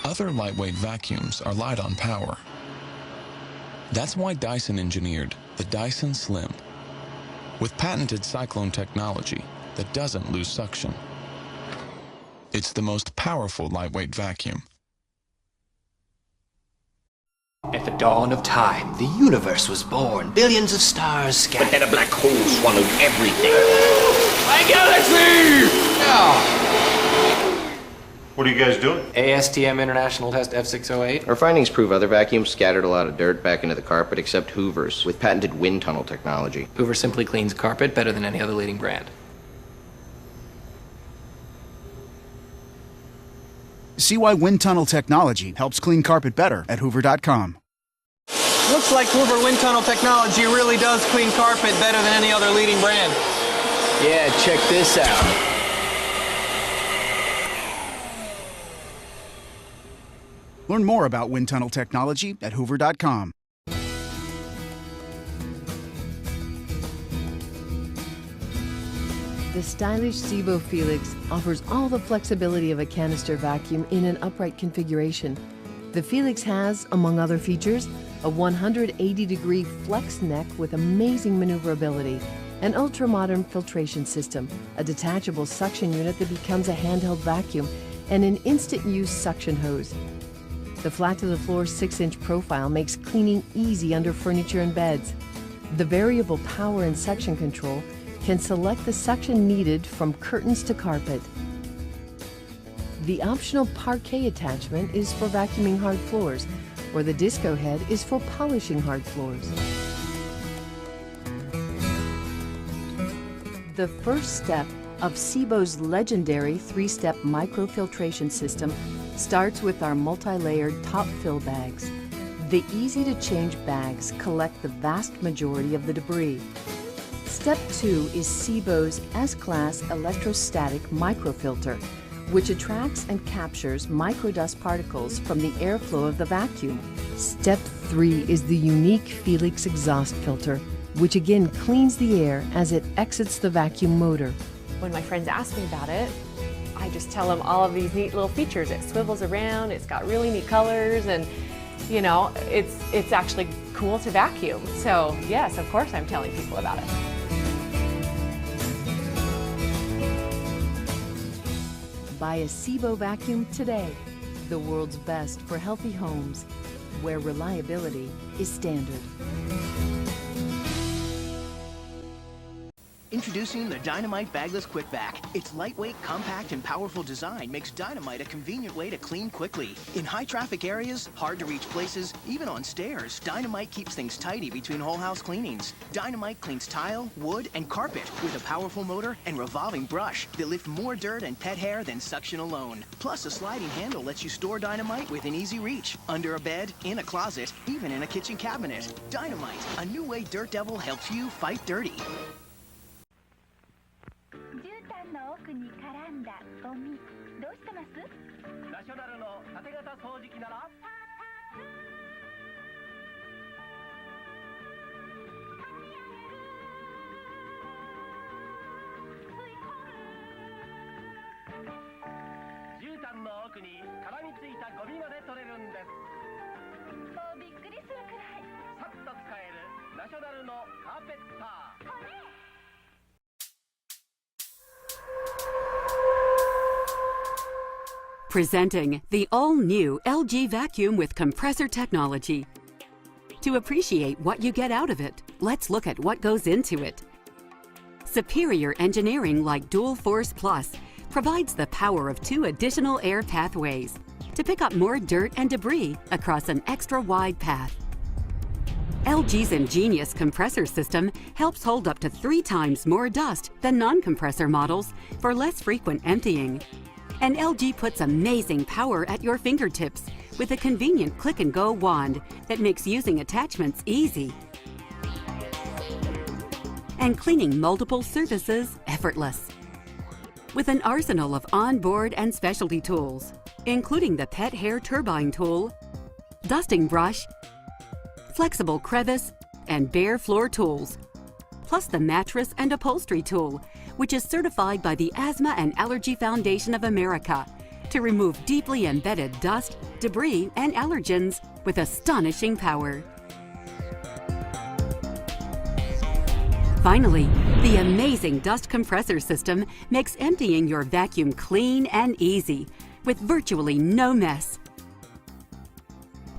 Other lightweight vacuums are light on power. That's why Dyson engineered the Dyson Slim, with patented cyclone technology that doesn't lose suction. It's the most powerful lightweight vacuum. At the dawn of time, the universe was born. Billions of stars scattered. But then a black hole swallowed everything. My galaxy! What are you guys doing? ASTM International Test F608. Our findings prove other vacuums scattered a lot of dirt back into the carpet except Hoover's, with patented wind tunnel technology. Hoover simply cleans carpet better than any other leading brand. See why wind tunnel technology helps clean carpet better at hoover.com. Looks like Hoover wind tunnel technology really does clean carpet better than any other leading brand. Yeah, check this out. Learn more about wind tunnel technology at hoover.com. The stylish Sebo Felix offers all the flexibility of a canister vacuum in an upright configuration. The Felix has, among other features, a 180-degree flex neck with amazing maneuverability, an ultra-modern filtration system, a detachable suction unit that becomes a handheld vacuum, and an instant-use suction hose. The flat-to-the-floor 6-inch profile makes cleaning easy under furniture and beds. The variable power and suction control can select the suction needed from curtains to carpet. The optional parquet attachment is for vacuuming hard floors, or the disco head is for polishing hard floors. The first step of Sebo's legendary 3-step microfiltration system starts with our multi-layered top fill bags. The easy-to-change bags collect the vast majority of the debris. Step 2 is Sebo's S-Class electrostatic microfilter, which attracts and captures microdust particles from the airflow of the vacuum. Step 3 is the unique Felix exhaust filter, which again cleans the air as it exits the vacuum motor. When my friends ask me about it, I just tell them all of these neat little features. It swivels around, it's got really neat colors, and you know, it's actually cool to vacuum. So yes, of course I'm telling people about it. Buy a Sebo vacuum today, the world's best for healthy homes, where reliability is standard. Introducing the Dynamite Bagless Quick Vac. Its lightweight, compact, and powerful design makes Dynamite a convenient way to clean quickly. In high-traffic areas, hard-to-reach places, even on stairs, Dynamite keeps things tidy between whole house cleanings. Dynamite cleans tile, wood, and carpet with a powerful motor and revolving brush that lift more dirt and pet hair than suction alone. Plus, a sliding handle lets you store Dynamite within easy reach, under a bed, in a closet, even in a kitchen cabinet. Dynamite, a new way Dirt Devil helps you fight dirty. の奥に絡んだゴミどうしてます？ナショナルの縦型掃除機なら絨毯の奥に絡みついたゴミまで取れるんです。もうびっくりするくらいさっと使えるナショナルのカーペッター。これPresenting the all-new LG Vacuum with compressor technology. To appreciate what you get out of it, let's look at what goes into it. Superior engineering like Dual Force Plus provides the power of 2 additional air pathways to pick up more dirt and debris across an extra wide path. LG's ingenious compressor system helps hold up to 3 times more dust than non-compressor models for less frequent emptying. And LG puts amazing power at your fingertips with a convenient click-and-go wand that makes using attachments easy and cleaning multiple surfaces effortless. With an arsenal of onboard and specialty tools, including the pet hair turbine tool, dusting brush, flexible crevice, and bare floor tools, plus the mattress and upholstery tool, which is certified by the Asthma and Allergy Foundation of America to remove deeply embedded dust, debris, and allergens with astonishing power. Finally, the amazing dust compressor system makes emptying your vacuum clean and easy with virtually no mess.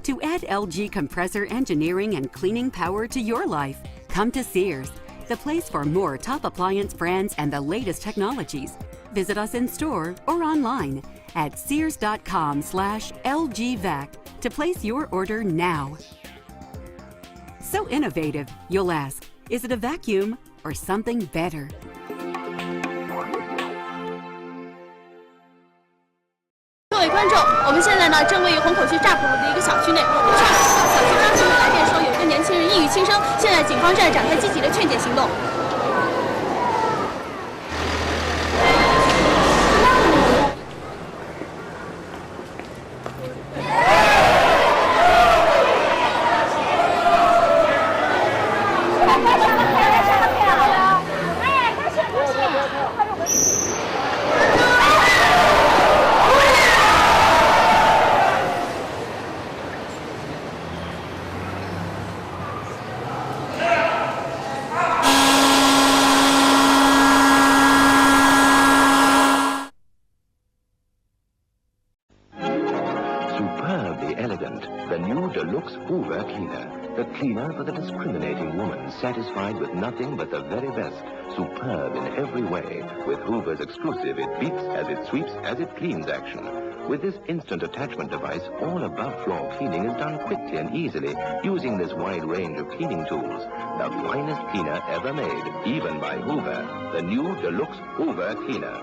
To add LG compressor engineering and cleaning power to your life, come to Sears, the place for more top appliance brands and the latest technologies. Visit us in store or online at sears.com/LGVac to place your order now. So innovative, you'll ask, is it a vacuum or something better?各位观众，我们现在呢正位于虹口区乍浦的一个小区内。上小区当时来电说有一个年轻人抑郁轻生，现在警方正在展开积极的劝解行动。Superbly elegant, the new Deluxe Hoover Cleaner. The cleaner for the discriminating woman, satisfied with nothing but the very best. Superb in every way. With Hoover's exclusive it beeps as it sweeps as it cleans action. With this instant attachment device, all above-floor cleaning is done quickly and easily using this wide range of cleaning tools. The finest cleaner ever made, even by Hoover. The new Deluxe Hoover Cleaner.